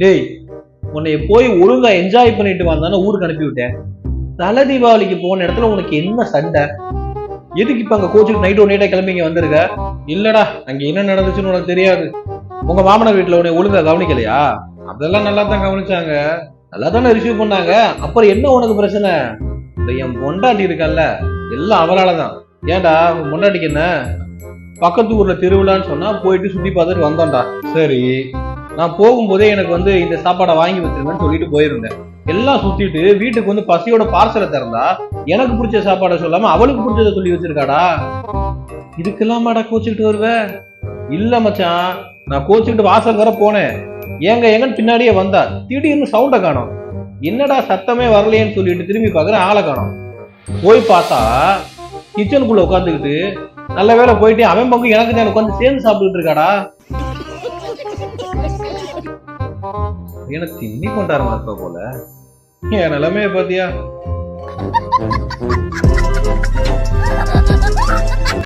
டேய், உன்னை போய் ஒழுங்கா என்ஜாய் பண்ணிட்டு வந்தானே ஊருக்கு அனுப்பி விட்டேன். தலை தீபாவளிக்கு போன இடத்துல உனக்கு என்ன சண்டை? எதுக்கு இப்ப அங்க கோச்சுக்கு நைட்டா கிளம்பி இங்க வந்திருக்க? இல்லடா, அங்க என்ன நடந்துச்சுன்னு உனக்கு தெரியாது. உங்க மாமனார் வீட்டுல உன்னை ஒழுங்கா கவனிக்கலையா? அதெல்லாம் நல்லா தான் கவனிச்சாங்க, நல்லா தானே ரிசீவ் பண்ணாங்க. அப்புறம் என்ன உனக்கு பிரச்சனை? என் பொண்டாட்டி இருக்கல்ல, எல்லாம் அவராலதான். ஏன்டா உன் பொண்டாட்டிக்கு என்ன? பக்கத்து ஊர்ல திருவிழான்னு சொன்னா போயிட்டு சுத்தி பார்த்துட்டு வந்தோம்டா. சரி, நான் போகும்போதே எனக்கு இந்த சாப்பாடை வாங்கி வச்சிருங்கன்னு சொல்லிட்டு போயிருந்தேன். எல்லாம் சுத்திட்டு வீட்டுக்கு பசியோட பார்சலை திறந்தா எனக்கு பிடிச்ச சாப்பாடை சொல்லாம அவளுக்கு பிடிச்சதை சொல்லி வச்சிருக்காடா. இதுக்கெல்லாமாடா கோச்சுக்கிட்டு வருவ? இல்ல மச்சான், நான் கோச்சுக்கிட்டு வாசல் வர போனேன். எங்கன்னு பின்னாடியே வந்தா. திடீர்னு சவுண்ட காணோம். என்னடா சத்தமே வரலையேன்னு சொல்லிட்டு திரும்பி பாக்குறேன், ஆளை காணோம். போய் பார்த்தா கிச்சனுக்குள்ள உட்காந்துக்கிட்டு, நல்ல வேலை போயிட்டு அவன் பங்கு எனக்கு தான் உட்காந்து சேர்ந்து சாப்பிட்டுட்டு இருக்காடா. எனக்கு திண்ணி கொண்டாருங்க போல. என் நிலைமைய பாத்தியா?